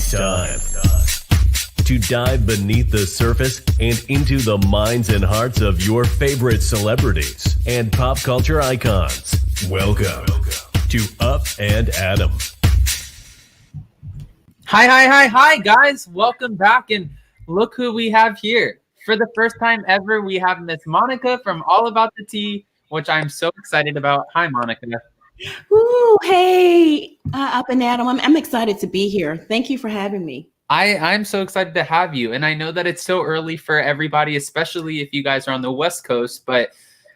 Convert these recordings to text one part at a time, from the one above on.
It's time to dive beneath the surface and into the minds and hearts of your favorite celebrities and pop culture icons. Welcome to Up and Adam. Hi, guys. Welcome back. And look who we have here. For the first time ever, we have Miss Monica from All About the Tea, which I'm so excited about. Hi, Monica. Ooh, hey, Up and Adam. I'm excited to be here. Thank you for having me. I'm so excited to have you. And I know that it's so early for everybody, especially if you guys are on the West Coast, but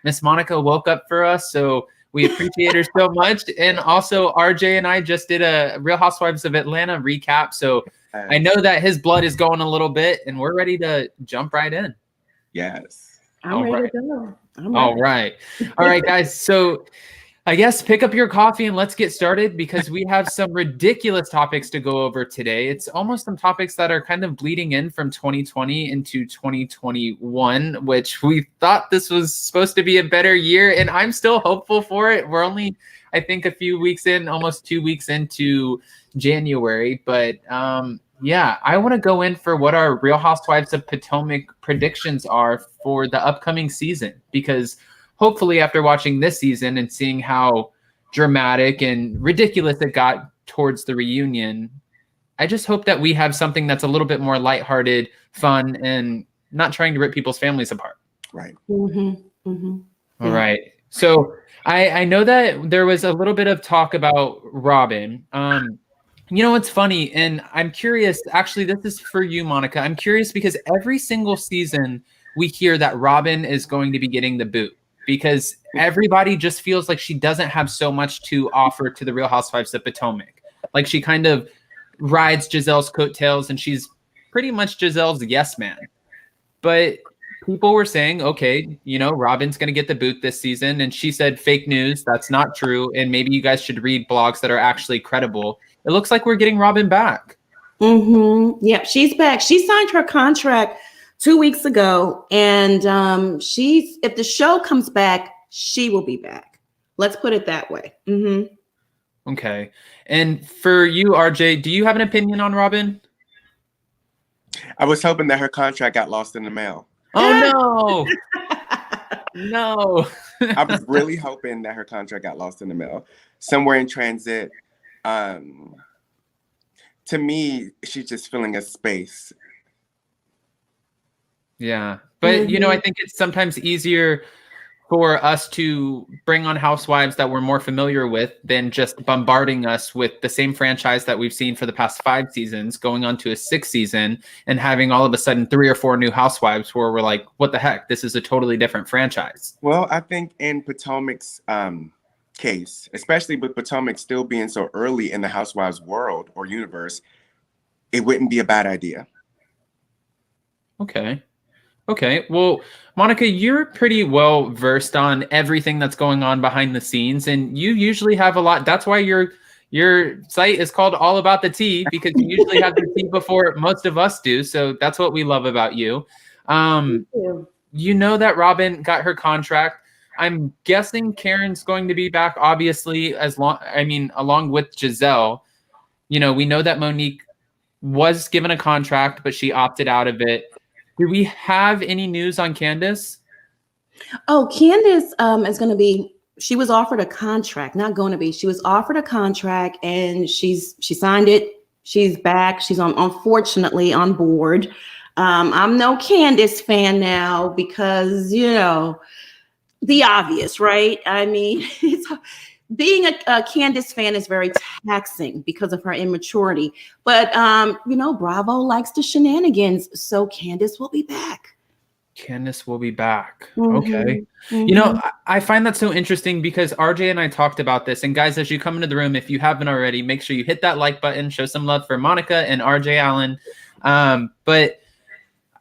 Miss Monica woke up for us, so we appreciate her so much. And also, RJ and I just did a Real Housewives of Atlanta recap, so I know that his blood is going a little bit, and we're ready to jump right in. Yes. I'm ready to go. All right, guys. So I guess pick up your coffee and let's get started because we have some ridiculous topics to go over today. It's almost some topics that are kind of bleeding in from 2020 into 2021, which we thought this was supposed to be a better year, and I'm still hopeful for it. We're only, I think, a few weeks in, almost 2 weeks into January, but yeah, I want to go in for what our Real Housewives of Potomac predictions are for the upcoming season, because hopefully after watching this season and seeing how dramatic and ridiculous it got towards the reunion, I just hope that we have something that's a little bit more lighthearted, fun, and not trying to rip people's families apart. Right. Mm-hmm. Mm-hmm. All right. So I know that there was a little bit of talk about Robin. You know, it's funny, and I'm curious, actually, this is for you, Monica. I'm curious because every single season we hear that Robin is going to be getting the boot, because everybody just feels like she doesn't have so much to offer to the Real Housewives of Potomac. Like she kind of rides Giselle's coattails and she's pretty much Giselle's yes man. But people were saying, okay, you know, Robin's going to get the boot this season. And she said, fake news, that's not true. And maybe you guys should read blogs that are actually credible. It looks like we're getting Robin back. Mm-hmm. Yep, she's back. She signed her contract 2 weeks ago, and if the show comes back, she will be back. Let's put it that way. Mm-hmm. Okay. And for you, RJ, do you have an opinion on Robin? I was hoping that her contract got lost in the mail. Oh, no. No. I was really hoping that her contract got lost in the mail. Somewhere in transit. To me, she's just filling a space. Yeah. But, you know, I think it's sometimes easier for us to bring on housewives that we're more familiar with than just bombarding us with the same franchise that we've seen for the past 5 seasons, going on to a 6th season and having all of a sudden 3 or 4 new housewives where we're like, what the heck? This is a totally different franchise. Well, I think in Potomac's case, especially with Potomac still being so early in the housewives world or universe, it wouldn't be a bad idea. Okay. Well, Monica, you're pretty well versed on everything that's going on behind the scenes, and you usually have a lot. That's why your site is called All About the Tea, because you usually have the tea before most of us do. So that's what we love about you. You know that Robin got her contract. I'm guessing Karen's going to be back, obviously, along with Giselle. You know, we know that Monique was given a contract, but she opted out of it. Do we have any news on Candace? Oh, Candace is going to be, she was offered a contract, not going to be. She was offered a contract and she signed it. She's back. She's unfortunately on board. I'm no Candace fan now because, you know, the obvious, right? I mean, being a Candace fan is very taxing because of her immaturity. But, you know, Bravo likes the shenanigans. So Candace will be back. Candace will be back. Mm-hmm. Okay. Mm-hmm. You know, I find that so interesting because RJ and I talked about this. And guys, as you come into the room, if you haven't already, make sure you hit that like button, show some love for Monica and RJ.Allan. But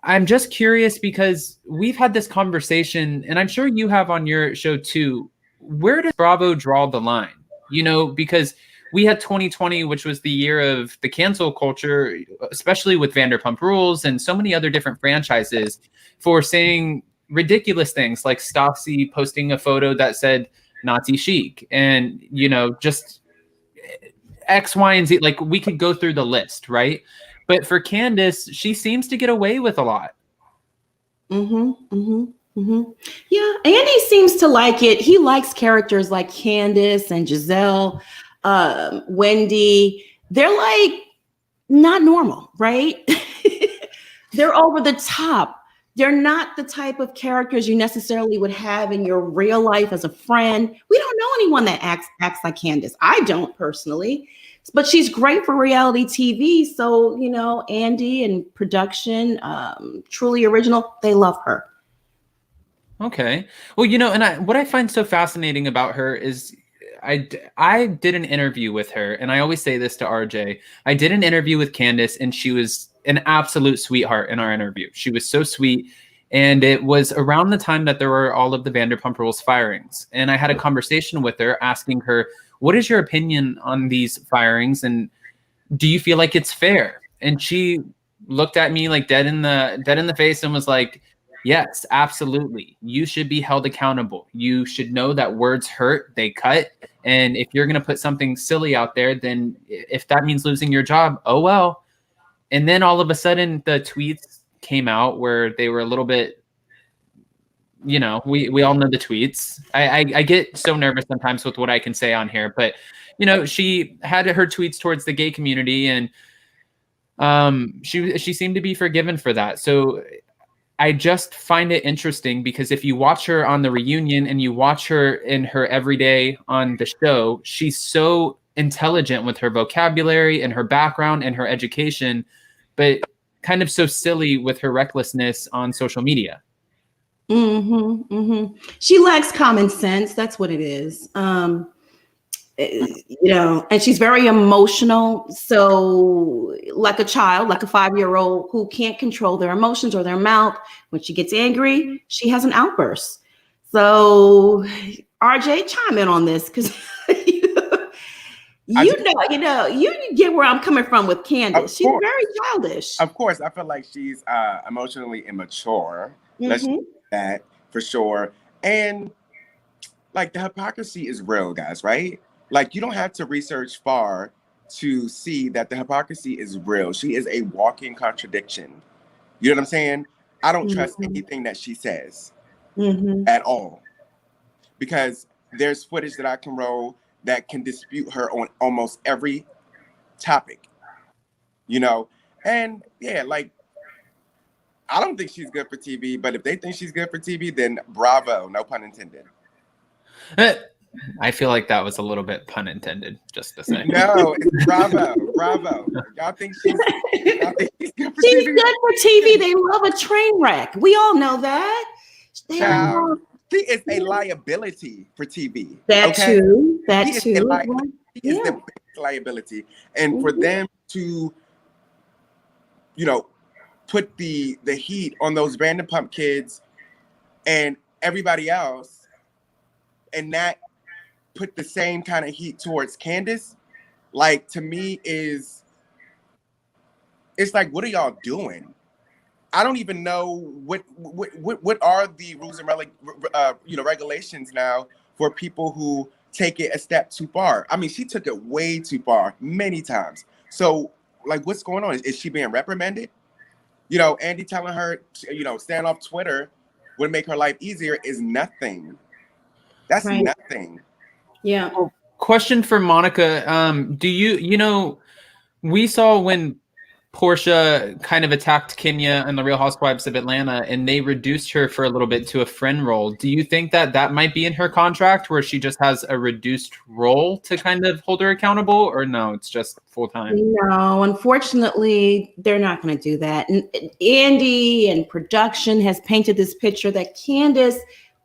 I'm just curious because we've had this conversation, and I'm sure you have on your show too. Where does Bravo draw the line? You know, because we had 2020, which was the year of the cancel culture, especially with Vanderpump Rules and so many other different franchises, for saying ridiculous things like Stassi posting a photo that said Nazi chic. And, you know, just X, Y, and Z. Like we could go through the list, right? But for Candace, she seems to get away with a lot. Yeah, Andy seems to like it. He likes characters like Candace and Giselle, Wendy. They're like not normal, right? They're over the top. They're not the type of characters you necessarily would have in your real life as a friend. We don't know anyone that acts like Candace. I don't personally, but she's great for reality TV. So, you know, Andy and production, truly original, they love her. Okay. Well, you know, and what I find so fascinating about her is I did an interview with her, and I always say this to RJ. I did an interview with Candace, and she was an absolute sweetheart in our interview. She was so sweet. And it was around the time that there were all of the Vanderpump Rules firings. And I had a conversation with her asking her, what is your opinion on these firings? And do you feel like it's fair? And she looked at me like dead in the face and was like, yes, absolutely. You should be held accountable. You should know that words hurt, they cut. And if you're going to put something silly out there, then if that means losing your job, oh, well. And then all of a sudden the tweets came out where they were a little bit, you know, we all know the tweets. I get so nervous sometimes with what I can say on here, but, you know, she had her tweets towards the gay community, and she seemed to be forgiven for that. So I just find it interesting because if you watch her on the reunion and you watch her in her everyday on the show, she's so intelligent with her vocabulary and her background and her education, but kind of so silly with her recklessness on social media. She lacks common sense. That's what it is. You know, and she's very emotional. So like a child, like a 5-year-old who can't control their emotions or their mouth. When she gets angry, she has an outburst. So RJ, chime in on this, because you get where I'm coming from with Candace. She's very childish. Of course, I feel like she's emotionally immature. Let's do that for sure. And like the hypocrisy is real, guys, right? Like you don't have to research far to see that the hypocrisy is real. She is a walking contradiction. You know what I'm saying? I don't trust anything that she says at all, because there's footage that I can roll that can dispute her on almost every topic, you know? And yeah, like, I don't think she's good for TV, but if they think she's good for TV, then bravo, no pun intended. I feel like that was a little bit pun intended, just to say. No, it's bravo. Y'all think she's good for TV? She's good for TV. They love a train wreck. We all know that. She is a liability for TV. That too. She is the biggest liability. And for them to, you know, put the heat on those Vanderpump kids and everybody else, and that put the same kind of heat towards Candace, like, to me it's like, what are y'all doing? I don't even know what are the rules and regulations now for people who take it a step too far. I mean, she took it way too far many times. So like, what's going on? Is she being reprimanded? You know, Andy telling her, you know, stand off Twitter would make her life easier is nothing. That's nothing. Yeah. Well, question for Monica. Do you know, we saw when Portia kind of attacked KimYe and the Real Housewives of Atlanta, and they reduced her for a little bit to a friend role. Do you think that might be in her contract, where she just has a reduced role to kind of hold her accountable, or no, it's just full time? No, unfortunately, they're not going to do that. And Andy and production has painted this picture that Candace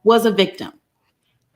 was a victim.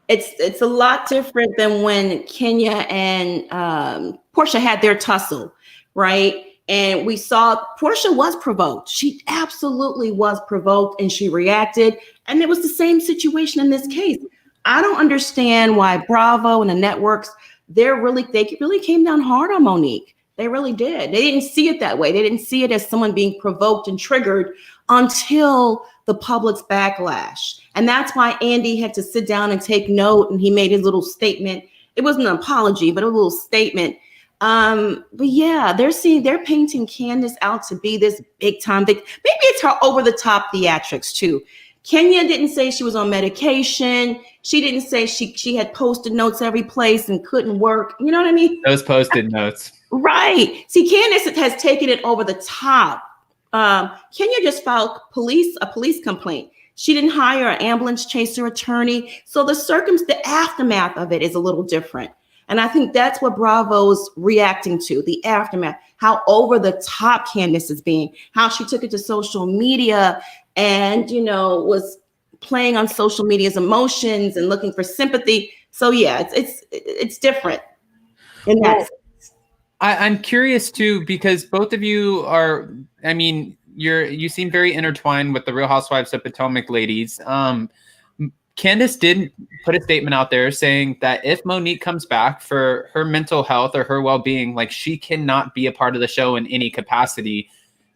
It's a lot different than when KimYe and Portia had their tussle, right? And we saw Portia was provoked. She absolutely was provoked, and she reacted. And it was the same situation in this case. I don't understand why Bravo and the networks, they really came down hard on Monique. They really did. They didn't see it that way. They didn't see it as someone being provoked and triggered until the public's backlash. And that's why Andy had to sit down and take note, and he made his little statement. It wasn't an apology, but a little statement But yeah, they're painting Candace out to be this big time thing. Maybe it's her over the top theatrics too. KimYe didn't say she was on medication. She didn't say she had Post-it notes every place and couldn't work. You know what I mean? Those Post-it notes. Right. See, Candace has taken it over the top. KimYe just filed a police complaint. She didn't hire an ambulance chaser attorney. So the aftermath of it is a little different. And I think that's what Bravo's reacting to, the aftermath, how over the top Candace is being, how she took it to social media and, was playing on social media's emotions and looking for sympathy. So yeah, it's different in that sense. I'm curious too, because both of you are, you seem very intertwined with the Real Housewives of Potomac ladies. Candace did put a statement out there saying that if Monique comes back for her mental health or her well-being, like she cannot be a part of the show in any capacity.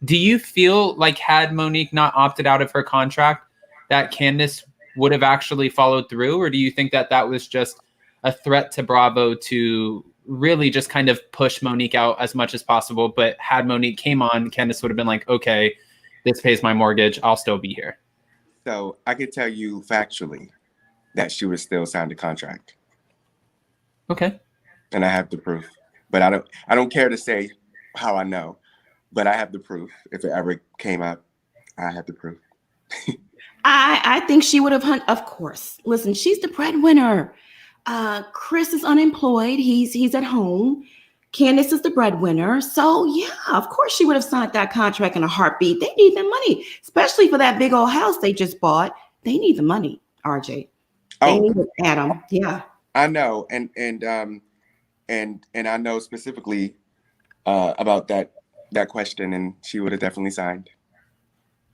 Do you feel like had Monique not opted out of her contract, that Candace would have actually followed through? Or do you think that that was just a threat to Bravo to really just kind of push Monique out as much as possible? But had Monique came on, Candace would have been like, okay, this pays my mortgage. I'll still be here. So I could tell you factually that she would still sign the contract. Okay. And I have the proof. But I don't care to say how I know, but I have the proof. If it ever came up, I have the proof. I think she would have, of course. Listen, she's the breadwinner. Chris is unemployed. He's at home. Candace is the breadwinner. So yeah, of course she would have signed that contract in a heartbeat. They need the money, especially for that big old house they just bought. They need the money, RJ. They need it, Adam. Yeah. I know. And I know specifically about that question, and she would have definitely signed.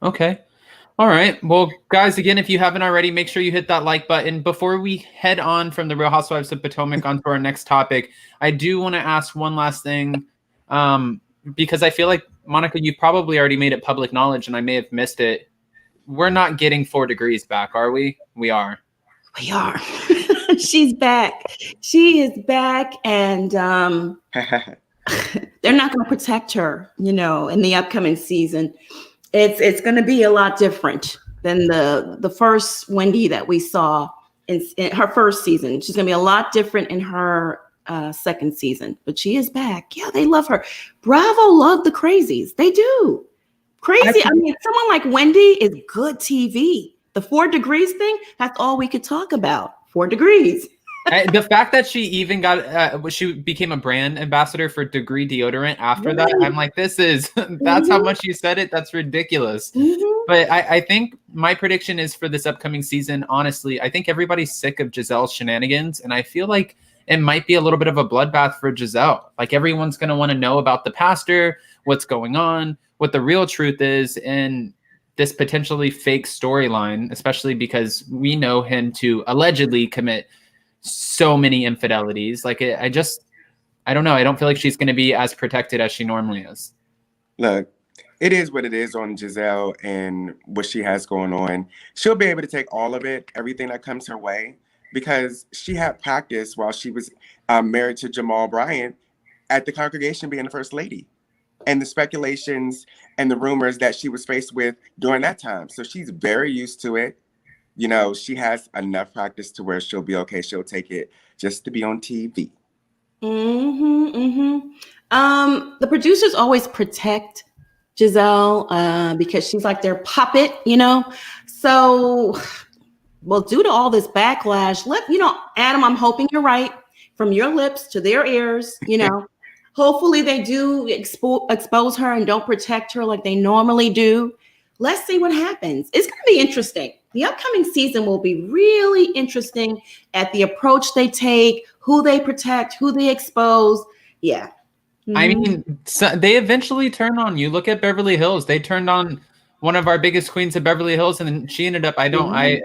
Okay. All right. Well, guys, again, if you haven't already, make sure you hit that like button. Before we head on from the Real Housewives of Potomac onto our next topic, I do want to ask one last thing, because I feel like, Monica, you probably already made it public knowledge, and I may have missed it. We're not getting 4 Degrees back, are we? We are. We are. She's back. She is back, and they're not going to protect her, in the upcoming season. It's going to be a lot different than the first Wendy that we saw in her first season. She's going to be a lot different in her second season, but she is back. Yeah, they love her. Bravo love the crazies. They do. Crazy. Someone like Wendy is good TV. The 4 Degrees thing, that's all we could talk about. 4 Degrees. The fact that she even she became a brand ambassador for Degree deodorant after that, I'm like, that's how much you said it. That's ridiculous. But I think my prediction is for this upcoming season, honestly, I think everybody's sick of Giselle's shenanigans. And I feel like it might be a little bit of a bloodbath for Giselle. Like everyone's going to want to know about the pastor, what's going on, what the real truth is, and this potentially fake storyline, especially because we know him to allegedly commit so many infidelities. Like I don't know. I don't feel like she's going to be as protected as she normally is. Look, it is what it is on Giselle and what she has going on. She'll be able to take all of it, everything that comes her way, because she had practice while she was married to Jamal Bryant at the congregation being the first lady, and the speculations and the rumors that she was faced with during that time. So she's very used to it. She has enough practice to where she'll be okay. She'll take it just to be on TV. The producers always protect Giselle because she's like their puppet, So, well, due to all this backlash, Adam, I'm hoping you're right. From your lips to their ears, Hopefully they do expose her and don't protect her like they normally do. Let's see what happens. It's going to be interesting. The upcoming season will be really interesting at the approach they take, who they protect, who they expose. Yeah. They eventually turn on you. Look at Beverly Hills. They turned on one of our biggest queens of Beverly Hills, and then she ended up, I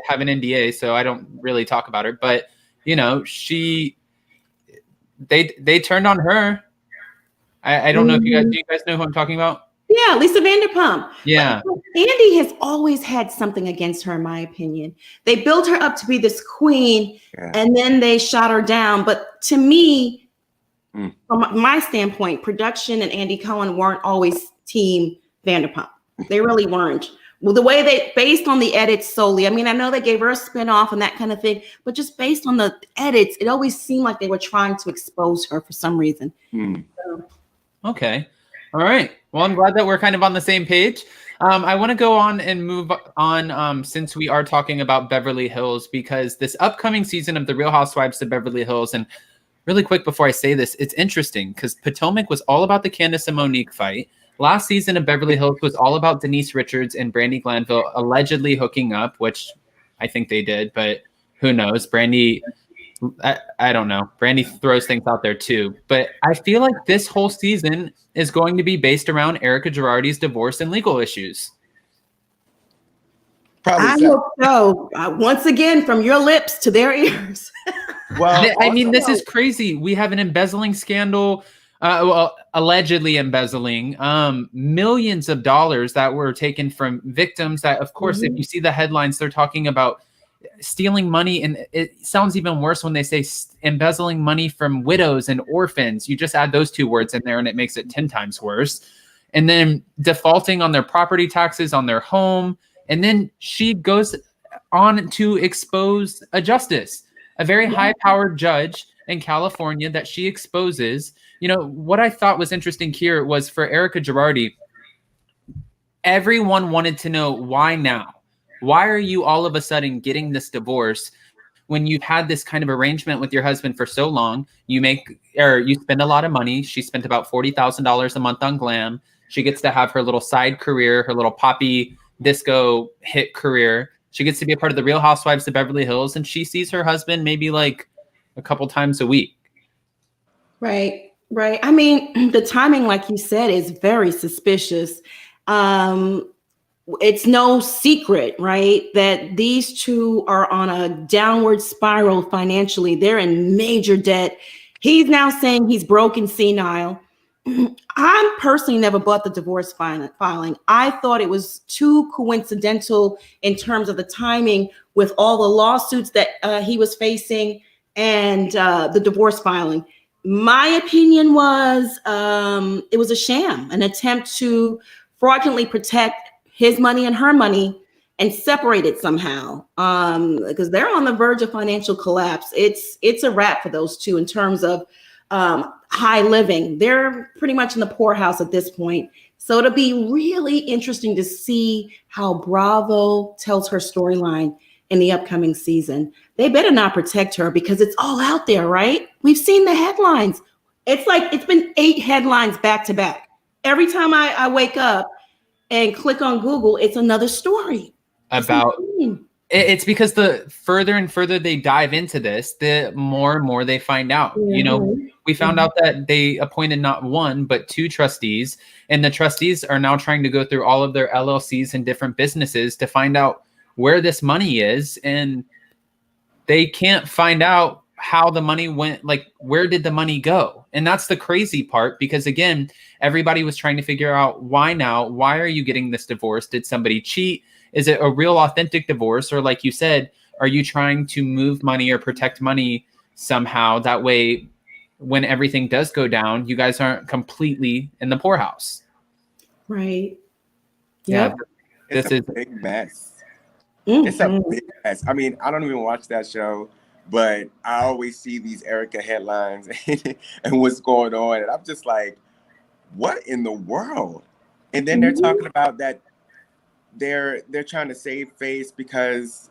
have an NDA, so I don't really talk about her, but they turned on her. I don't know if do you guys know who I'm talking about? Yeah, Lisa Vanderpump. Yeah. But Andy has always had something against her, in my opinion. They built her up to be this queen, and then they shot her down. But to me, From my standpoint, production and Andy Cohen weren't always team Vanderpump. They really weren't. Well, the way they, based on the edits solely, I mean, I know they gave her a spinoff and that kind of thing, but just based on the edits, it always seemed like they were trying to expose her for some reason. So. Okay. All right. Well, I'm glad that we're kind of on the same page. I want to go on and move on since we are talking about Beverly Hills, because this upcoming season of The Real Housewives of Beverly Hills, and really quick before I say this, it's interesting because Potomac was all about the Candace and Monique fight. Last season of Beverly Hills was all about Denise Richards and Brandi Glanville allegedly hooking up, which I think they did, but who knows? Brandi, I don't know. Brandi throws things out there too. But I feel like this whole season is going to be based around Erika Girardi's divorce and legal issues. Probably I hope so. Once again, from your lips to their ears. Well, I mean, this is crazy. We have an embezzling scandal, allegedly embezzling millions of dollars that were taken from victims that, of course, if you see the headlines, they're talking about stealing money. And it sounds even worse when they say embezzling money from widows and orphans. You just add those two words in there and it makes it 10 times worse. And then defaulting on their property taxes on their home. And then she goes on to expose a justice, a very high-powered judge in California that she exposes. You know, what I thought was interesting here was for Erika Girardi, everyone wanted to know why now? Why are you all of a sudden getting this divorce when you've had this kind of arrangement with your husband for so long? You spend a lot of money. She spent about $40,000 a month on glam. She gets to have her little side career, her little poppy disco hit career. She gets to be a part of the Real Housewives of Beverly Hills, and she sees her husband maybe like a couple times a week. Right. I mean, the timing, like you said, is very suspicious. It's no secret, right, that these two are on a downward spiral financially. They're in major debt. He's now saying he's broke and senile. I personally never bought the divorce filing. I thought it was too coincidental in terms of the timing with all the lawsuits that he was facing and the divorce filing. My opinion was it was a sham, an attempt to fraudulently protect his money and her money and separate it somehow, because they're on the verge of financial collapse. It's a wrap for those two in terms of high living. They're pretty much in the poorhouse at this point. So it'll be really interesting to see how Bravo tells her storyline in the upcoming season. They better not protect her because it's all out there, right? We've seen the headlines. It's like it's been 8 headlines back to back. Every time I wake up and click on Google, it's another story. It's because the further and further they dive into this, the more and more they find out. You know, we found out that they appointed not 1, but 2 trustees, and the trustees are now trying to go through all of their LLCs and different businesses to find out where this money is, and they can't find out how the money went, like where did the money go? And that's the crazy part, because again, everybody was trying to figure out why now? Why are you getting this divorce? Did somebody cheat? Is it a real authentic divorce? Or like you said, are you trying to move money or protect money somehow? That way, when everything does go down, you guys aren't completely in the poorhouse. Right. Yeah. It's a big mess. It's a big mess. I mean, I don't even watch that show, but I always see these Erika headlines and what's going on. And I'm just like, what in the world? And then they're talking about that they're trying to save face because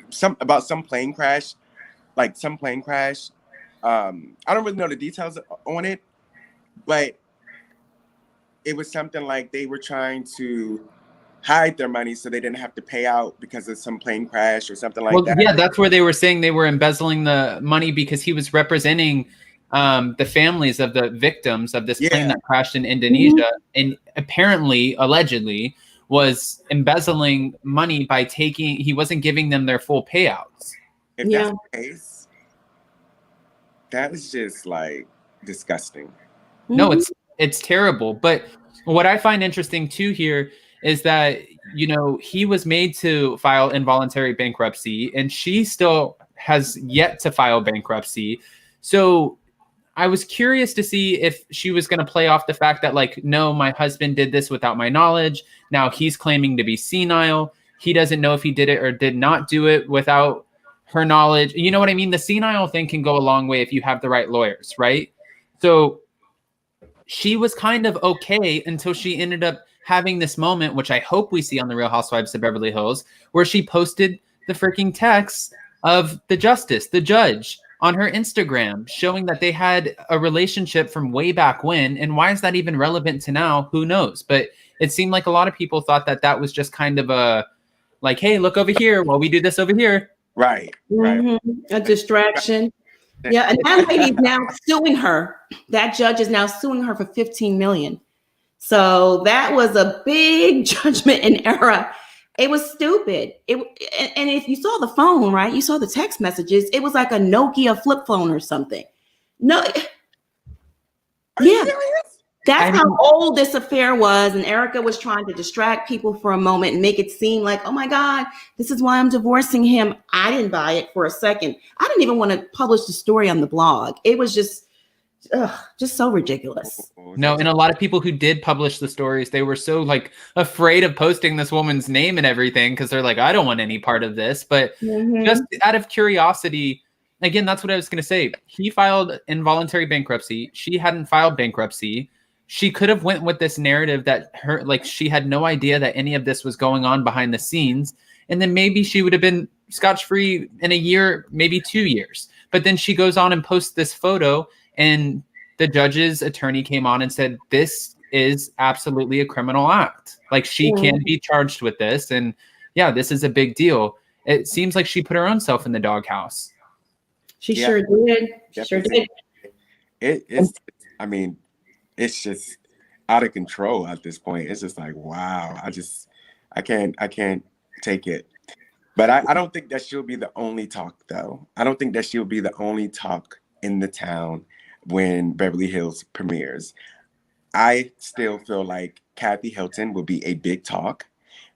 some plane crash. I don't really know the details on it, but it was something like they were trying to hide their money so they didn't have to pay out because of some plane crash or something like that. Yeah, that's where they were saying they were embezzling the money because he was representing the families of the victims of this plane that crashed in Indonesia, and apparently, allegedly, was embezzling money by he wasn't giving them their full payouts. If that's the case, that is just like disgusting. No, it's terrible. But what I find interesting too here is that, you know, he was made to file involuntary bankruptcy and she still has yet to file bankruptcy. So I was curious to see if she was going to play off the fact that, like, no, my husband did this without my knowledge. Now he's claiming to be senile. He doesn't know if he did it or did not do it without her knowledge. You know what I mean? The senile thing can go a long way if you have the right lawyers, right? So she was kind of okay until she ended up having this moment, which I hope we see on the Real Housewives of Beverly Hills, where she posted the freaking text of the judge, on her Instagram, showing that they had a relationship from way back when. And why is that even relevant to now? Who knows? But it seemed like a lot of people thought that that was just kind of a, like, hey, look over here while we do this over here. Right. A distraction. Yeah, and that lady's now suing her. That judge is now suing her for $15 million. So that was a big judgment and error. It was stupid. And if you saw the phone, right? You saw the text messages. It was like a Nokia flip phone or something. No. Yeah. That's how old this affair was. And Erika was trying to distract people for a moment and make it seem like, oh my God, this is why I'm divorcing him. I didn't buy it for a second. I didn't even want to publish the story on the blog. It was just so ridiculous. No, and a lot of people who did publish the stories, they were so like afraid of posting this woman's name and everything because they're like, I don't want any part of this. But just out of curiosity, again, that's what I was going to say. He filed involuntary bankruptcy. She hadn't filed bankruptcy. She could have went with this narrative that her, like, she had no idea that any of this was going on behind the scenes. And then maybe she would have been scotch-free in a year, maybe 2 years. But then she goes on and posts this photo, and the judge's attorney came on and said, this is absolutely a criminal act. Like, she can be charged with this. And yeah, this is a big deal. It seems like she put her own self in the doghouse. She sure did. She sure did. I mean, it's just out of control at this point. It's just like, wow, I can't take it. But I don't think that she'll be the only talk, though. I don't think that she'll be the only talk in the town when Beverly Hills premieres. I still feel like Kathy Hilton will be a big talk.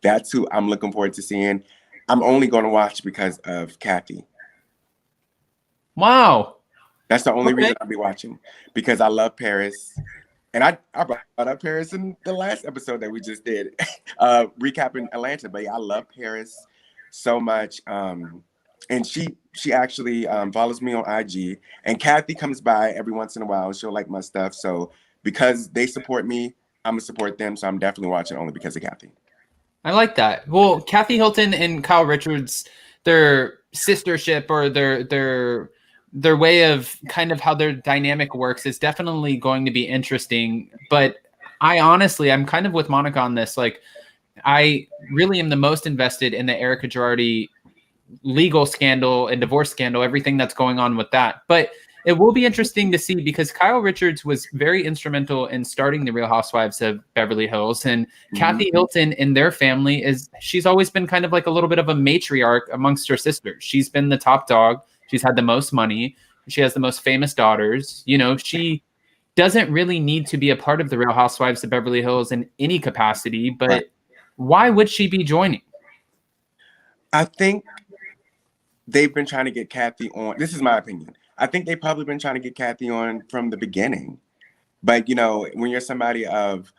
That's who I'm looking forward to seeing. I'm only going to watch because of Kathy. Wow. That's the only reason I'll be watching, because I love Paris. And I brought up Paris in the last episode that we just did, recapping Atlanta. But yeah, I love Paris so much. And she actually follows me on IG. And Kathy comes by every once in a while. She'll like my stuff. So because they support me, I'm going to support them. So I'm definitely watching only because of Kathy. I like that. Well, Kathy Hilton and Kyle Richards, their sistership or their way of kind of how their dynamic works is definitely going to be interesting. But I'm kind of with Monica on this. Like, I really am the most invested in the Erika Girardi legal scandal and divorce scandal, everything that's going on with that. But it will be interesting to see, because Kyle Richards was very instrumental in starting the Real Housewives of Beverly Hills, and Kathy Hilton in their family she's always been kind of like a little bit of a matriarch amongst her sisters. She's been the top dog. She's had the most money. She has the most famous daughters. You know, she doesn't really need to be a part of the Real Housewives of Beverly Hills in any capacity, but why would she be joining? I think they've been trying to get Kathy on. This is my opinion. I think they've probably been trying to get Kathy on from the beginning. But, you know, when you're somebody of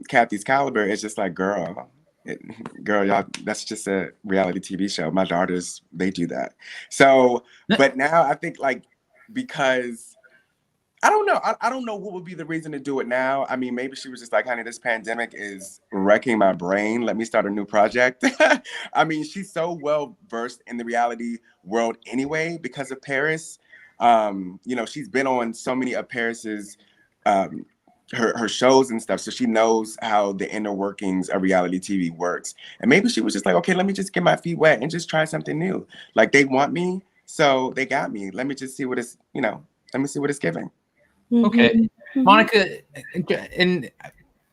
Kathy's caliber, it's just like, girl, y'all, that's just a reality TV show. My daughters, they do that. So, but now I think, like, because I don't know. I don't know what would be the reason to do it now. I mean, maybe she was just like, honey, this pandemic is wrecking my brain. Let me start a new project. I mean, she's so well versed in the reality world anyway because of Paris. You know, she's been on so many of Paris's her shows and stuff, so she knows how the inner workings of reality TV works. And maybe she was just like, okay, let me just get my feet wet and just try something new. Like, they want me, so they got me. Let me just see what it's, you know, let me see what it's giving. Okay. Monica, and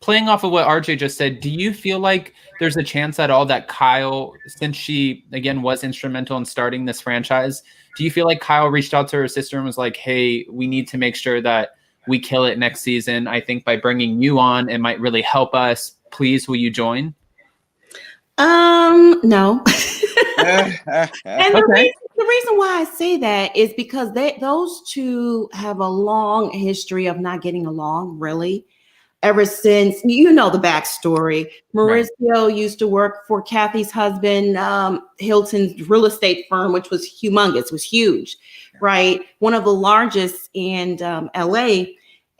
playing off of what RJ just said, do you feel like there's a chance at all that Kyle, since she, again, was instrumental in starting this franchise, do you feel like Kyle reached out to her sister and was like, hey, we need to make sure that we kill it next season? I think by bringing you on, it might really help us. Please, will you join? No. And the reason The reason why I say that is because those two have a long history of not getting along, really. Ever since, you know, the backstory. Mauricio used to work for Kathy's husband, Hilton's real estate firm, which was humongous, was huge, right? One of the largest in LA.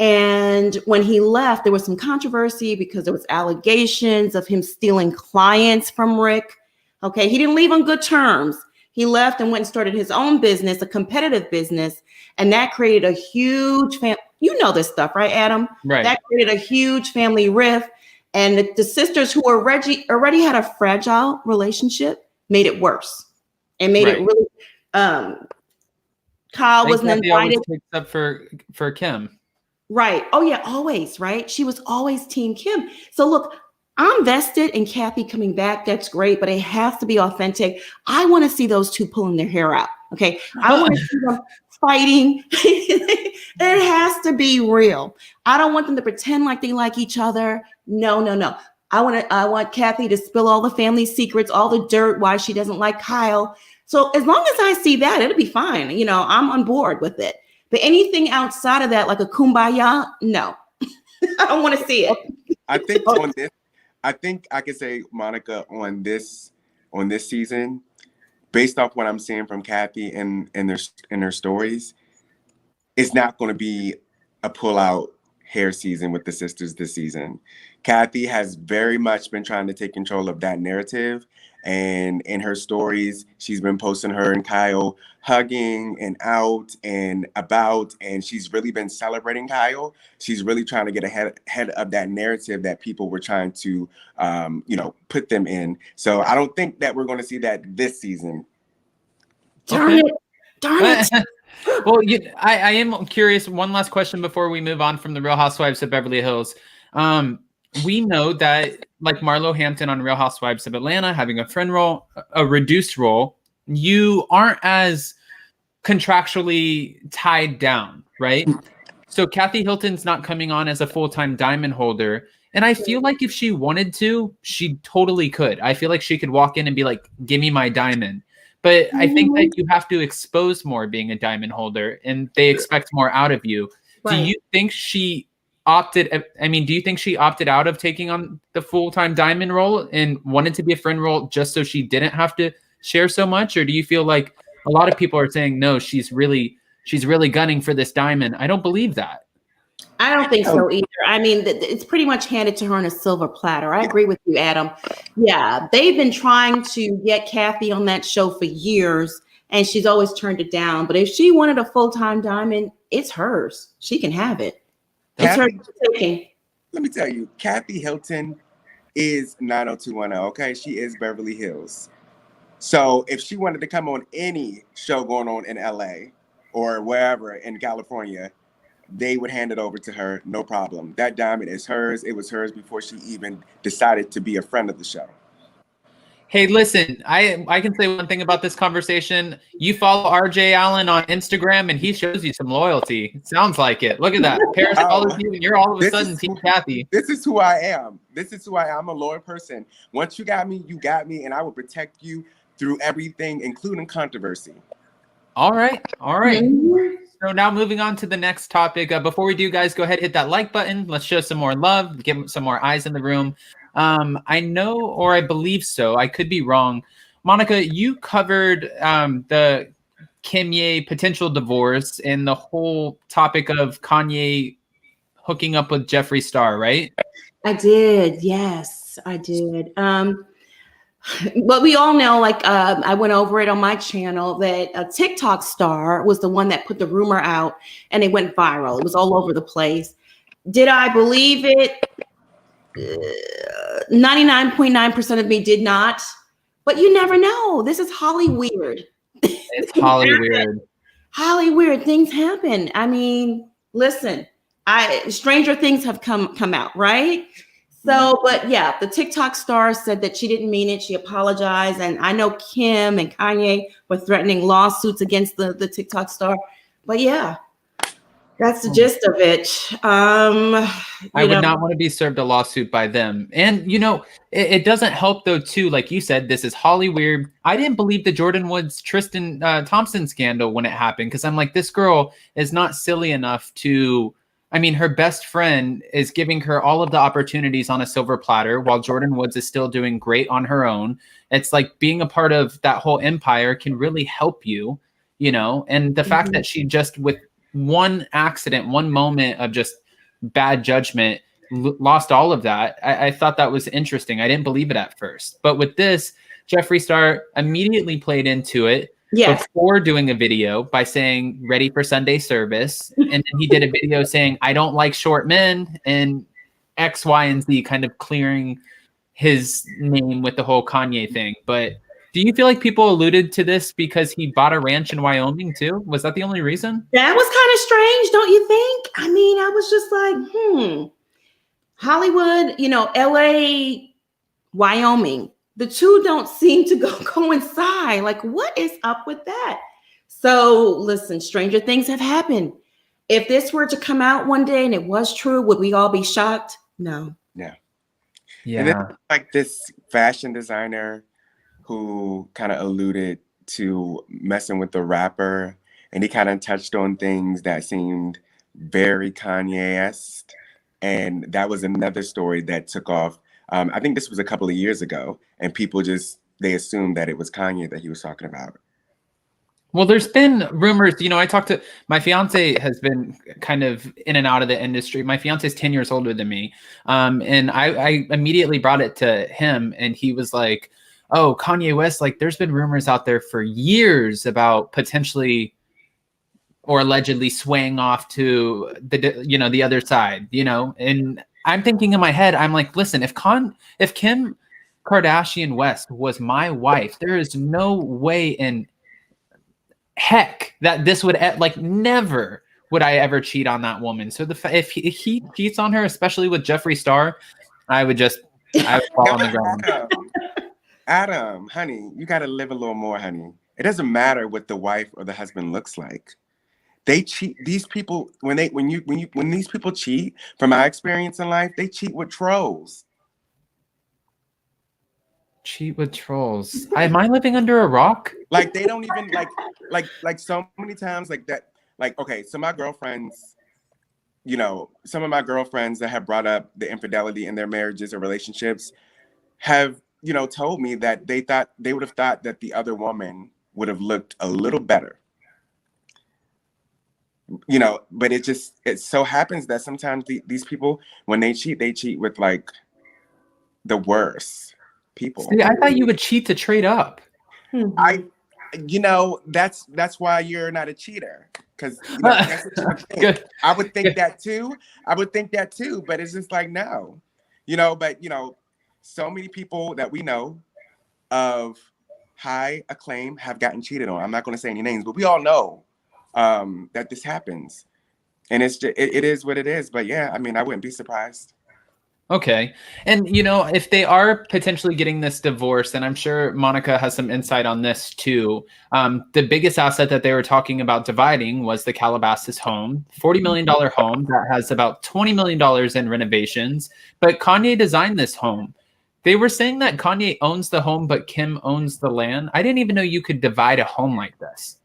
And when he left, there was some controversy because there was allegations of him stealing clients from Rick. Okay, he didn't leave on good terms. He left and went and started his own business, a competitive business, and that created a huge you know this stuff, right, Adam? Right. That created a huge family rift, and the sisters who already had a fragile relationship made it worse and made it really. Kyle wasn't invited. Always picks up for Kim. Right. Oh yeah, always. Right. She was always Team Kim. So look, I'm vested in Kathy coming back. That's great, but it has to be authentic. I want to see those two pulling their hair out. Okay. I want to see them fighting. It has to be real. I don't want them to pretend like they like each other. No. I want Kathy to spill all the family secrets, all the dirt, why she doesn't like Kyle. So as long as I see that, it'll be fine. You know, I'm on board with it. But anything outside of that, like a kumbaya, no. I don't want to see it. I think on this, I think I can say, Monica, on this season, based off what I'm seeing from Kathy and their stories, it's not going to be a pull-out hair season with the sisters this season. Kathy has very much been trying to take control of that narrative. And in her stories, she's been posting her and Kyle hugging and out and about, and she's really been celebrating Kyle. She's really trying to get ahead of that narrative that people were trying to, put them in. So I don't think that we're going to see that this season. Darn it. Well, I am curious. One last question before we move on from the Real Housewives of Beverly Hills. We know that, like Marlo Hampton on Real Housewives of Atlanta, having a friend role, a reduced role, you aren't as contractually tied down, right? So Kathy Hilton's not coming on as a full-time diamond holder. And I feel like if she wanted to, she totally could. I feel like she could walk in and be like, give me my diamond. But I think that you have to expose more being a diamond holder, and they expect more out of you. Right. Do you think she opted out of taking on the full-time diamond role and wanted to be a friend role just so she didn't have to share so much? Or do you feel like a lot of people are saying, no, she's really gunning for this diamond? I don't believe that. I don't think so either. I mean, it's pretty much handed to her on a silver platter. I agree with you, Adam. Yeah, they've been trying to get Kathy on that show for years, and she's always turned it down. But if she wanted a full-time diamond, it's hers. She can have it. It's her taking. Let me tell you, Kathy Hilton is 90210, okay? She is Beverly Hills. So if she wanted to come on any show going on in LA or wherever in California, they would hand it over to her, no problem. That diamond is hers. It was hers before she even decided to be a friend of the show. Hey, listen, I can say one thing about this conversation. You follow RJ.Allan on Instagram, and he shows you some loyalty. It sounds like it. Look at that. Paris follows you, and you're all of a sudden Team Kathy. This is who I am. I'm a loyal person. Once you got me, and I will protect you through everything, including controversy. All right. So now moving on to the next topic. Before we do, guys, go ahead, hit that like button. Let's show some more love, give some more eyes in the room. I know, or I believe so, I could be wrong. Monica, you covered the KimYe potential divorce and the whole topic of Kanye hooking up with Jeffree Star, right? I did. Yes, I did. But we all know, like I went over it on my channel, that a TikTok star was the one that put the rumor out and it went viral. It was all over the place. Did I believe it? 99.9% of me did not. But you never know. This is Hollyweird. It's Hollyweird. Hollyweird. Things happen. I mean, listen, stranger things have come out, right? So, but yeah, the TikTok star said that she didn't mean it. She apologized. And I know Kim and Kanye were threatening lawsuits against the TikTok star. But yeah. That's the gist of it. I would not want to be served a lawsuit by them. And, it doesn't help, though, too. Like you said, this is Holly weird. I didn't believe the Jordan Woods, Tristan Thompson scandal when it happened, because I'm like, this girl is not silly enough to... I mean, her best friend is giving her all of the opportunities on a silver platter while Jordan Woods is still doing great on her own. It's like being a part of that whole empire can really help you, and the fact that she just with one accident, one moment of just bad judgment, lost all of that. I thought that was interesting. I didn't believe it at first. But with this, Jeffree Star immediately played into it before doing a video by saying, ready for Sunday service. And then he did a video saying, I don't like short men, and X, Y, and Z, kind of clearing his name with the whole Kanye thing. But do you feel like people alluded to this because he bought a ranch in Wyoming too? Was that the only reason? That was kind of strange, don't you think? I mean, I was just like, Hollywood, LA, Wyoming. The two don't seem to coincide. Like, what is up with that? So listen, stranger things have happened. If this were to come out one day and it was true, would we all be shocked? No. Yeah. Yeah. And then, like this fashion designer who kind of alluded to messing with the rapper, and he kind of touched on things that seemed very Kanye-esque. And that was another story that took off. I think this was a couple of years ago, and people they assumed that it was Kanye that he was talking about. Well, there's been rumors, I talked to my fiance has been kind of in and out of the industry. My fiance is 10 years older than me. And I immediately brought it to him, and he was like, oh, Kanye West, like there's been rumors out there for years about potentially or allegedly swaying off to the other side, and I'm thinking in my head, I'm like, listen, if Kim Kardashian West was my wife, there is no way in heck that this would never would I ever cheat on that woman. So if he cheats on her, especially with Jeffree Star, I would fall on the ground. Adam, honey, you got to live a little more, honey. It doesn't matter what the wife or the husband looks like. They cheat. These people, when these people cheat, from my experience in life, they cheat with trolls. Cheat with trolls. Am I living under a rock? Like they don't even like so many times like that. Like, okay, so my girlfriends, some of my girlfriends that have brought up the infidelity in their marriages or relationships have, told me that they would have thought that the other woman would have looked a little better. But it so happens that sometimes these people, when they cheat with like the worst people. See, I thought you would cheat to trade up. That's why you're not a cheater. Because that's what you think. Good. I would think that too. But it's just like, no. So many people that we know of high acclaim have gotten cheated on. I'm not going to say any names, but we all know that this happens, and it is what it is. But yeah, I mean, I wouldn't be surprised. Okay. And if they are potentially getting this divorce, and I'm sure Monica has some insight on this too, the biggest asset that they were talking about dividing was the Calabasas home, $40 million home that has about $20 million in renovations. But Kanye designed this home. They were saying that Kanye owns the home, but Kim owns the land. I didn't even know you could divide a home like this.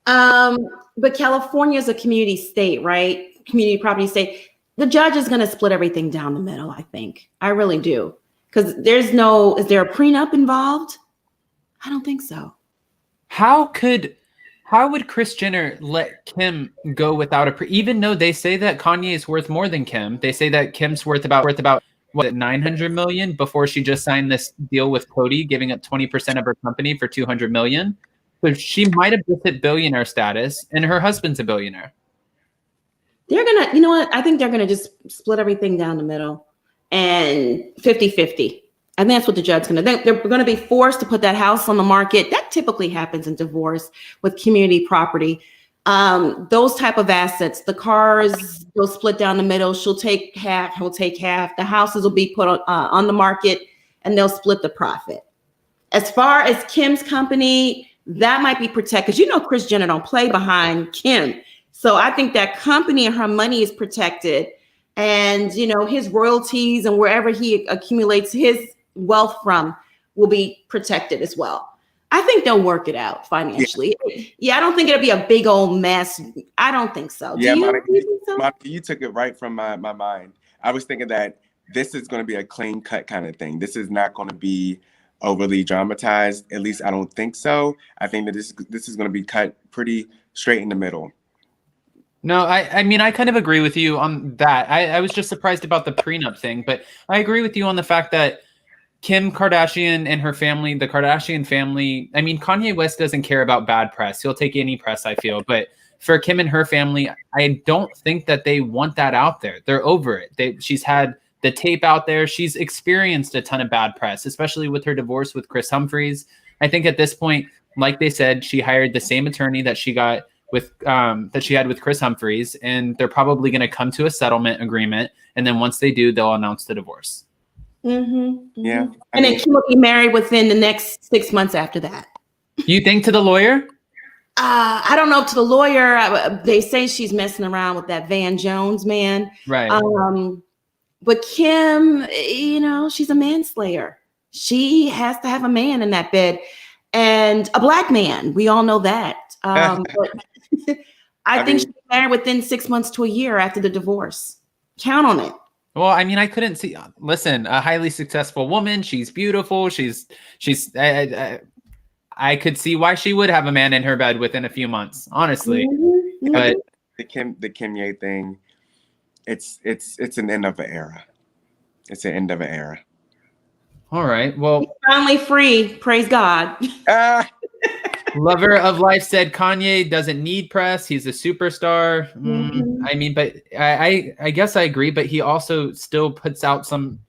But California is a community state, right? Community property state. The judge is going to split everything down the middle, I think. I really do. Because is there a prenup involved? I don't think so. How would Kris Jenner let Kim go without even though they say that Kanye is worth more than Kim? They say that Kim's worth about what, $900 million before she just signed this deal with Cody, giving up 20% of her company for $200 million. So she might have just hit billionaire status, and her husband's a billionaire. They're going to, you know what? I think they're going to just split everything down the middle and 50-50. I think that's what the judge's going to do. They're going to be forced to put that house on the market. That typically happens in divorce with community property. Those type of assets, the cars will split down the middle. She'll take half, he'll take half. The houses will be put on the market, and they'll split the profit. As far as Kim's company, that might be protected, because Kris Jenner don't play behind Kim. So I think that company and her money is protected, and his royalties and wherever he accumulates his wealth from will be protected as well. I think they'll work it out financially. Yeah, I don't think it'll be a big old mess. I don't think so. Yeah, Do you Monica, think so? Monica, you took it right from my mind. I was thinking that this is going to be a clean cut kind of thing. This is not going to be overly dramatized. At least I don't think so. I think that this is going to be cut pretty straight in the middle. No, I mean, I kind of agree with you on that. I was just surprised about the prenup thing, but I agree with you on the fact that Kim Kardashian and her family, the Kardashian family, I mean, Kanye West doesn't care about bad press. He'll take any press, I feel. But for Kim and her family, I don't think that they want that out there. They're over it. She's had the tape out there. She's experienced a ton of bad press, especially with her divorce with Kris Humphries. I think at this point, like they said, she hired the same attorney that she got with that she had with Kris Humphries, and they're probably going to come to a settlement agreement. And then once they do, they'll announce the divorce. Yeah. And then she will be married within the next 6 months after that. You think to the lawyer? I don't know, to the lawyer. They say she's messing around with that Van Jones man. Right. But Kim, she's a manslayer. She has to have a man in that bed, and a black man. We all know that. But I think she's married within 6 months to a year after the divorce. Count on it. Well, I mean, I couldn't see. Listen, a highly successful woman. She's beautiful. She's. I could see why she would have a man in her bed within a few months, honestly. Mm-hmm. But the KimYe thing, it's an end of an era. It's an end of an era. All right. Well, he's finally free. Praise God. Lover of Life said Kanye doesn't need press. He's a superstar. I mean, but I guess I agree. But he also still puts out some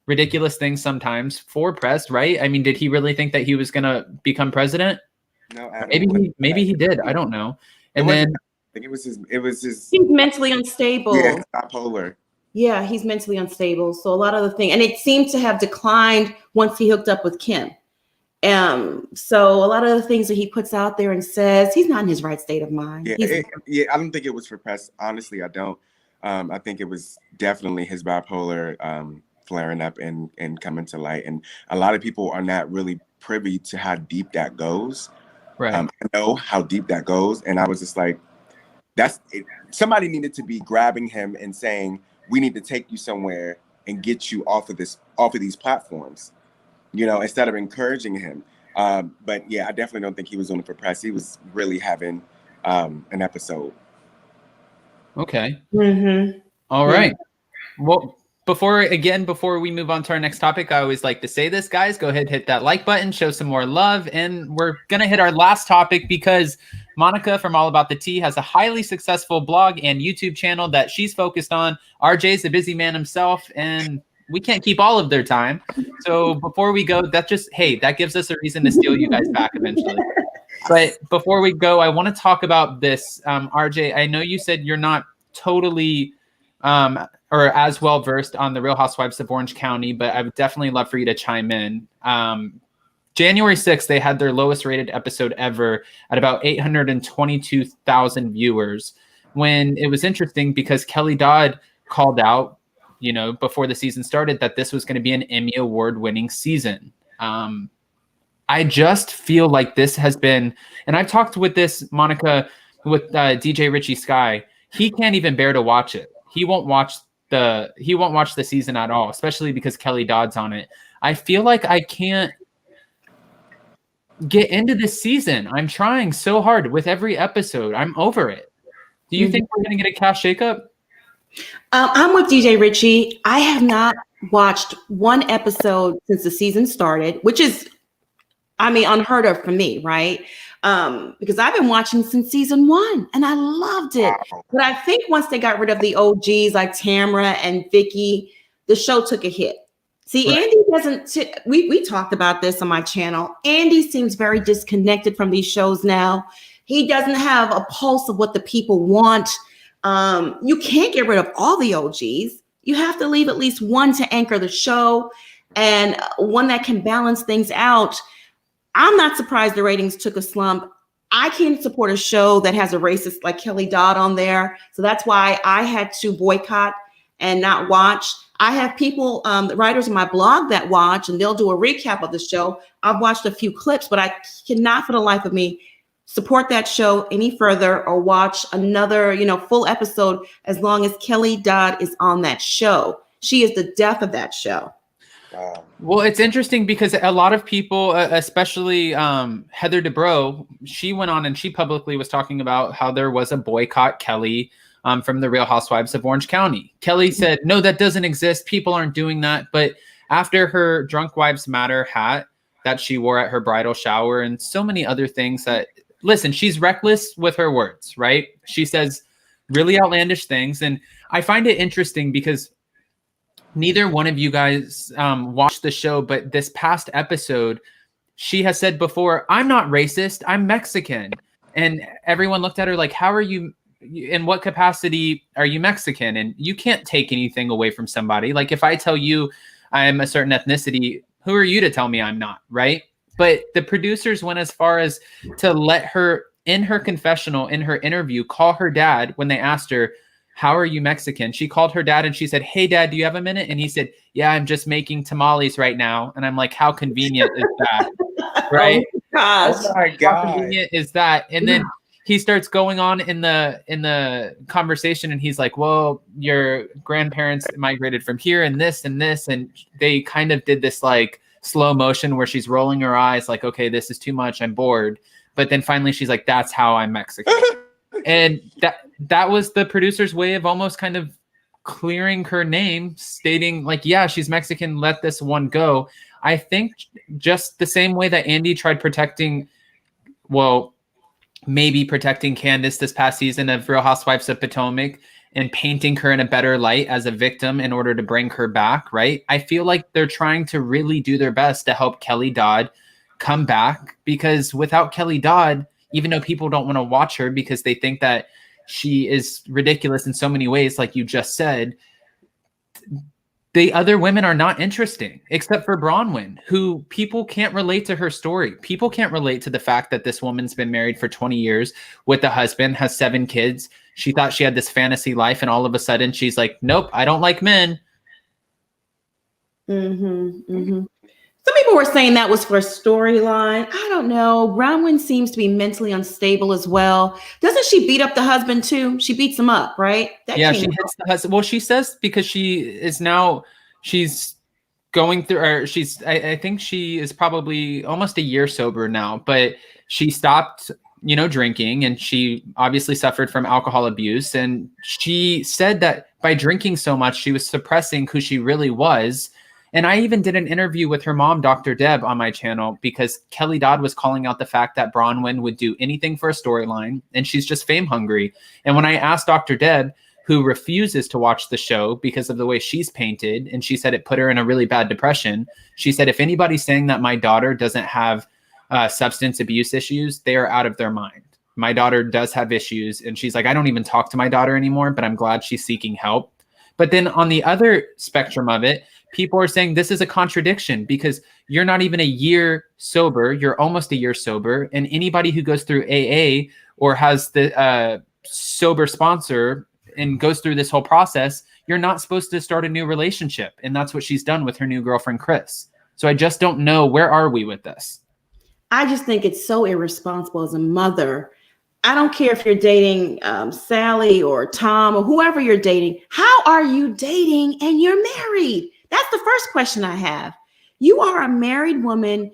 ridiculous things sometimes for press, right? I mean, did he really think that he was going to become president? No, maybe he did. I don't know. And then I think it was his. He's mentally unstable. Yeah, bipolar. Yeah, he's mentally unstable. So a lot of the things, and it seemed to have declined once he hooked up with Kim. So a lot of the things that he puts out there and says, he's not in his right state of mind. Yeah, I don't think it was for press. Honestly, I don't. I think it was definitely his bipolar flaring up and coming to light. And a lot of people are not really privy to how deep that goes. Right. I know how deep that goes. And I was just like, somebody needed to be grabbing him and saying, we need to take you somewhere and get you off of these platforms, instead of encouraging him. But yeah, I definitely don't think he was doing it for press. He was really having an episode. Okay. Mm-hmm. All right. Well, before we move on to our next topic, I always like to say this, guys, go ahead, hit that like button, show some more love. And we're going to hit our last topic because Monica from All About the Tea has a highly successful blog and YouTube channel that she's focused on. RJ's a busy man himself, and we can't keep all of their time. So before we go, that gives us a reason to steal you guys back eventually. But before we go, I want to talk about this. RJ, I know you said you're not totally or as well versed on the Real Housewives of Orange County, but I would definitely love for you to chime in. January 6th, they had their lowest rated episode ever at about 822,000 viewers. When it was interesting because Kelly Dodd called out, before the season started, that this was going to be an Emmy Award winning season. I just feel like this has been, and I've talked with this, Monica, with DJ Richie Sky. He can't even bear to watch it. He won't watch the season at all, especially because Kelly Dodd's on it. I feel like I can't get into this season. I'm trying so hard with every episode. I'm over it. Do you think we're going to get a cast shakeup? I'm with DJ Richie. I have not watched one episode since the season started, which is, unheard of for me, right? Because I've been watching since season 1 and I loved it. But I think once they got rid of the OGs like Tamra and Vicky, the show took a hit. See, right. Andy doesn't, we talked about this on my channel. Andy seems very disconnected from these shows now. He doesn't have a pulse of what the people want. You can't get rid of all the OGs. You have to leave at least one to anchor the show and one that can balance things out. I'm not surprised the ratings took a slump. I can't support a show that has a racist like Kelly Dodd on there. So that's why I had to boycott and not watch. I have people, writers on my blog that watch, and they'll do a recap of the show. I've watched a few clips, but I cannot for the life of me support that show any further or watch another, full episode as long as Kelly Dodd is on that show. She is the death of that show. Wow. Well, it's interesting because a lot of people, especially Heather Dubrow, she went on and she publicly was talking about how there was a boycott Kelly from the Real Housewives of Orange County. Kelly said, no, that doesn't exist. People aren't doing that. But after her Drunk Wives Matter hat that she wore at her bridal shower and so many other things that, listen, she's reckless with her words, right? She says really outlandish things. And I find it interesting because neither one of you guys watched the show, but this past episode, she has said before, I'm not racist, I'm Mexican. And everyone looked at her like, how are you, in what capacity are you Mexican? And you can't take anything away from somebody. Like if I tell you I'm a certain ethnicity, who are you to tell me I'm not, right? But the producers went as far as to let her, in her confessional, in her interview, call her dad when they asked her, how are you Mexican? She called her dad and she said, hey, Dad, do you have a minute? And he said, yeah, I'm just making tamales right now. And I'm like, how convenient is that? Right? Oh, gosh. Oh my How God. convenient is that? And then he starts going on in the conversation and he's like, well, your grandparents migrated from here and this and this. And they kind of did this like slow motion where she's rolling her eyes like, okay, this is too much. I'm bored. But then finally she's like, that's how I'm Mexican. And that was the producer's way of almost kind of clearing her name, stating like, yeah, she's Mexican, let this one go. I think just the same way that Andy tried protecting, well, maybe protecting Candace this past season of Real Housewives of Potomac and painting her in a better light as a victim in order to bring her back, right? I feel like they're trying to really do their best to help Kelly Dodd come back, because without Kelly Dodd, even though people don't want to watch her because they think that she is ridiculous in so many ways, like you just said, the other women are not interesting, except for Braunwyn, who people can't relate to her story. People can't relate to the fact that this woman's been married for 20 years with a husband, has 7 kids. She thought she had this fantasy life, and all of a sudden she's like, nope, I don't like men. Some people were saying that was for a storyline. I don't know. Braunwyn seems to be mentally unstable as well. Doesn't she beat up the husband too? She beats him up, right? Yeah, she hits the husband. Well, she says because she's going through, or I think she is probably almost a year sober now, but she stopped, drinking, and she obviously suffered from alcohol abuse. And she said that by drinking so much, she was suppressing who she really was. And I even did an interview with her mom, Dr. Deb, on my channel, because Kelly Dodd was calling out the fact that Braunwyn would do anything for a storyline, and she's just fame hungry. And when I asked Dr. Deb, who refuses to watch the show because of the way she's painted, and she said it put her in a really bad depression, she said, if anybody's saying that my daughter doesn't have substance abuse issues, they are out of their mind. My daughter does have issues. And she's like, I don't even talk to my daughter anymore, but I'm glad she's seeking help. But then on the other spectrum of it, people are saying this is a contradiction because you're not even a year sober. You're almost a year sober. And anybody who goes through AA or has the sober sponsor and goes through this whole process, you're not supposed to start a new relationship. And that's what she's done with her new girlfriend, Chris. So I just don't know. Where are we with this? I just think it's so irresponsible as a mother. I don't care if you're dating Sally or Tom or whoever you're dating. How are you dating and you're married? That's the first question I have. You are a married woman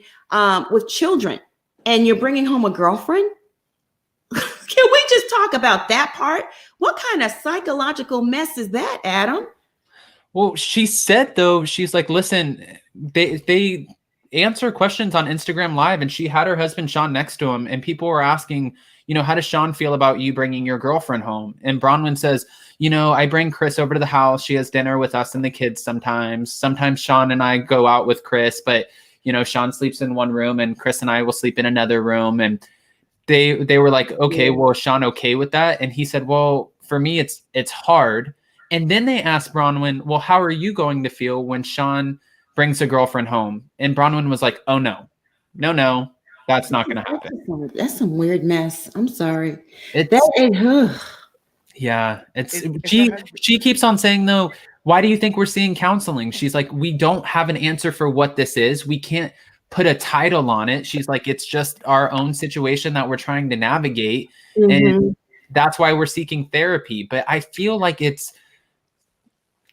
with children and you're bringing home a girlfriend? Can we just talk about that part? What kind of psychological mess is that, Adam? Well, she said, though, she's like, listen, they answer questions on Instagram Live, and she had her husband, Sean, next to him, and people were asking, how does Sean feel about you bringing your girlfriend home? And Braunwyn says, I bring Chris over to the house. She has dinner with us and the kids sometimes. Sometimes Sean and I go out with Chris, but, Sean sleeps in one room and Chris and I will sleep in another room. And they were like, okay, well, is Sean okay with that? And he said, well, for me, it's hard. And then they asked Braunwyn, well, how are you going to feel when Sean brings a girlfriend home? And Braunwyn was like, oh, no, That's not going to happen. That's some weird mess. I'm sorry. Yeah, she keeps on saying though, why do you think we're seeing counseling? She's like, we don't have an answer for what this is. We can't put a title on it. She's like, it's just our own situation that we're trying to navigate. And that's why we're seeking therapy. But I feel like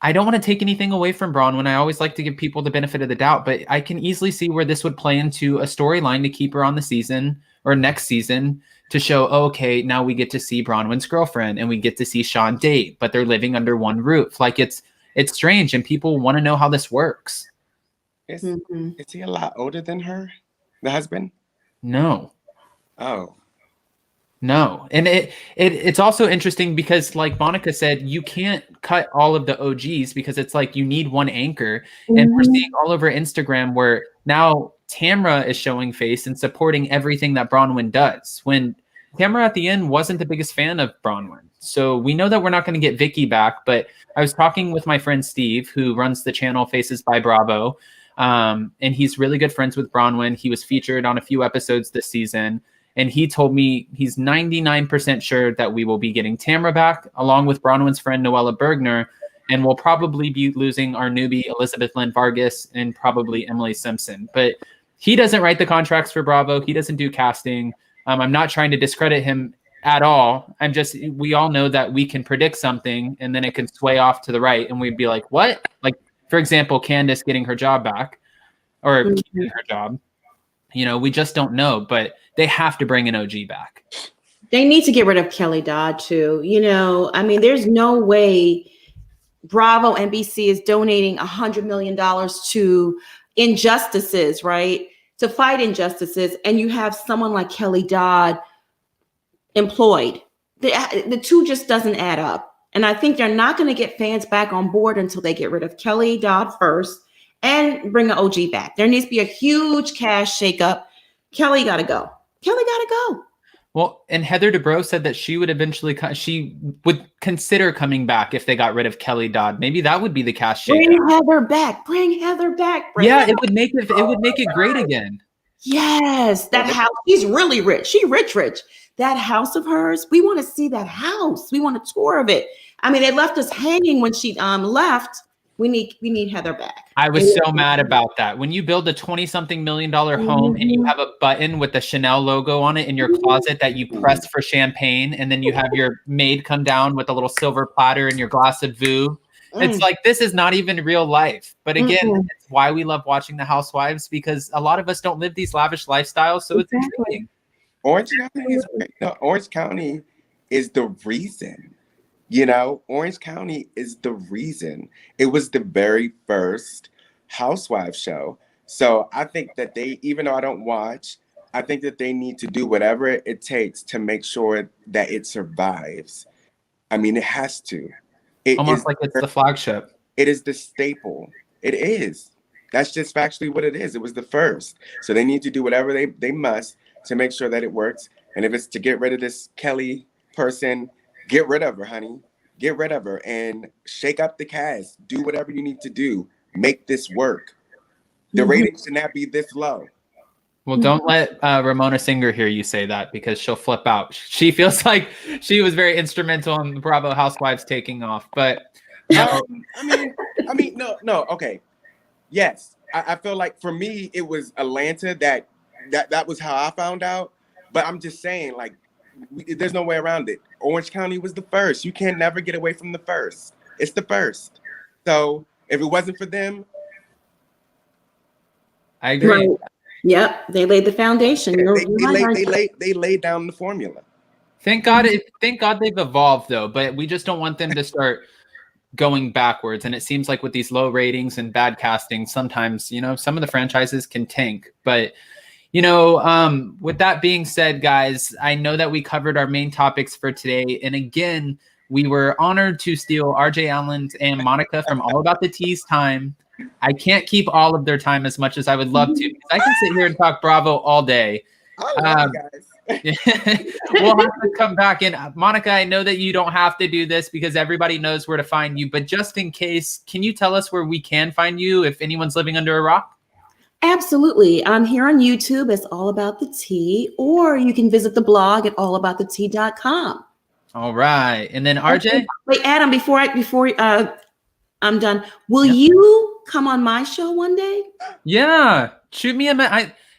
I don't want to take anything away from Braunwyn. I always like to give people the benefit of the doubt, but I can easily see where this would play into a storyline to keep her on the season or next season to show, okay, now we get to see Braunwyn's girlfriend and we get to see Sean date, but they're living under one roof. Like it's strange and people want to know how this works. Is he a lot older than her, the husband? No. Oh. No. And it's also interesting because like Monica said, you can't cut all of the OGs because it's like you need one anchor. And we're seeing all over Instagram where now Tamra is showing face and supporting everything that Braunwyn does. When Tamra at the end wasn't the biggest fan of Braunwyn. So we know that we're not going to get Vicky back, but I was talking with my friend Steve, who runs the channel Faces by Bravo. And he's really good friends with Braunwyn. He was featured on a few episodes this season. And he told me he's 99% sure that we will be getting Tamra back, along with Braunwyn's friend Noella Bergner, and we'll probably be losing our newbie Elizabeth Lynn Vargas and probably Emily Simpson. But he doesn't write the contracts for Bravo. He doesn't do casting. I'm not trying to discredit him at all. We all know that we can predict something and then it can sway off to the right and we'd be like, what? Like, for example, Candace getting her job back or keeping her job. You know, we just don't know, but they have to bring an OG back. They need to get rid of Kelly Dodd too. You know, I mean, there's no way Bravo NBC is donating $100 million to injustices, right? To fight injustices. And you have someone like Kelly Dodd employed. The two just doesn't add up. And I think they're not going to get fans back on board until they get rid of Kelly Dodd first and bring an OG back. There needs to be a huge cash shakeup. Kelly got to go. Kelly got to go. Well, and Heather Dubrow said that she would eventually, she would consider coming back if they got rid of Kelly Dodd. Maybe that would be the cash shakeup. Bring Heather back. Bring Heather back. It would make it great again. Yes, that house. She's really rich. She rich. That house of hers. We want to see that house. We want a tour of it. I mean, they left us hanging when she left. We need Heather back. I was so mad about that. When you build a $20-something million home and you have a button with the Chanel logo on it in your closet that you press for champagne, and then you have your maid come down with a little silver platter and your glass of Voo. It's like, this is not even real life. But again, it's why we love watching the Housewives, because a lot of us don't live these lavish lifestyles. So it's intriguing. Orange County is the reason. You know, Orange County is the reason. It was the very first Housewives show. So I think that even though I don't watch, I think that they need to do whatever it takes to make sure that it survives. I mean, it has to. Almost like it's the flagship. It is the staple. It is. That's just factually what it is. It was the first. So they need to do whatever they must to make sure that it works. And if it's to get rid of this Kelly person, get rid of her, honey. Get rid of her and shake up the cast. Do whatever you need to do. Make this work. The ratings should not be this low. Well, don't let Ramona Singer hear you say that, because she'll flip out. She feels like she was very instrumental in the Bravo Housewives taking off. But I mean, no. Okay. Yes. I feel like for me, it was Atlanta that was how I found out. But I'm just saying, like, there's no way around it. Orange County was the first. You can never get away from the first. It's the first. So if it wasn't for them, I agree. Right. Yep, they laid the foundation. They laid down the formula. Thank God they've evolved though, but we just don't want them to start going backwards. And it seems like with these low ratings and bad casting, sometimes, you know, some of the franchises can tank. But you know, with that being said, guys, I know that we covered our main topics for today. And again, we were honored to steal RJ.Allan and Monica from All About the Tea's time. I can't keep all of their time as much as I would love to, because I can sit here and talk Bravo all day. I love you guys. We'll have to come back in. Monica, I know that you don't have to do this because everybody knows where to find you. But just in case, can you tell us where we can find you if anyone's living under a rock? Absolutely. I'm here on YouTube. It's All About the Tea, or you can visit the blog at allaboutthetea.com. All right. And then RJ? Wait, Adam, before I'm done, will you come on my show one day? Yeah. Shoot me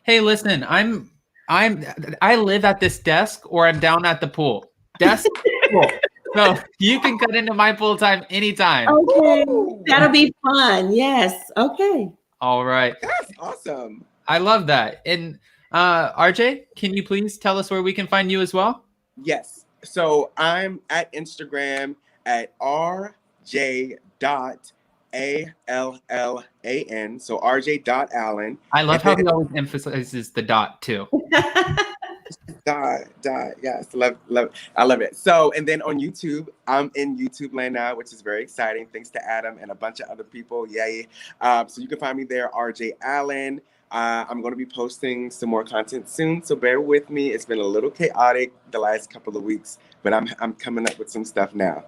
hey, listen, I live at this desk or I'm down at the pool. Desk, pool. So you can cut into my pool time anytime. Okay. That'll be fun. Yes. Okay. All right. That's awesome. I love that. And RJ, can you please tell us where we can find you as well? Yes. So I'm at Instagram at RJ.Allan. So RJ.Allan. I love how he always emphasizes the dot too. Dot. Yes, love. I love it. So, and then on YouTube, I'm in YouTube land now, which is very exciting. Thanks to Adam and a bunch of other people. Yay! So you can find me there, RJ.Allan. I'm going to be posting some more content soon, so bear with me. It's been a little chaotic the last couple of weeks, but I'm coming up with some stuff now.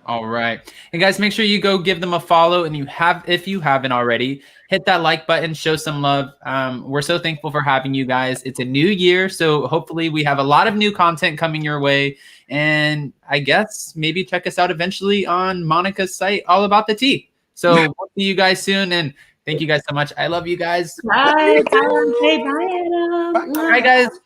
All right. And guys, make sure you go give them a follow. And if you haven't already, hit that like button, show some love. We're so thankful for having you guys. It's a new year, so hopefully we have a lot of new content coming your way. And I guess maybe check us out eventually on Monica's site, All About the Tea. So we'll see you guys soon. And thank you guys so much. I love you guys. Bye. Bye. Bye, Adam. All right, guys.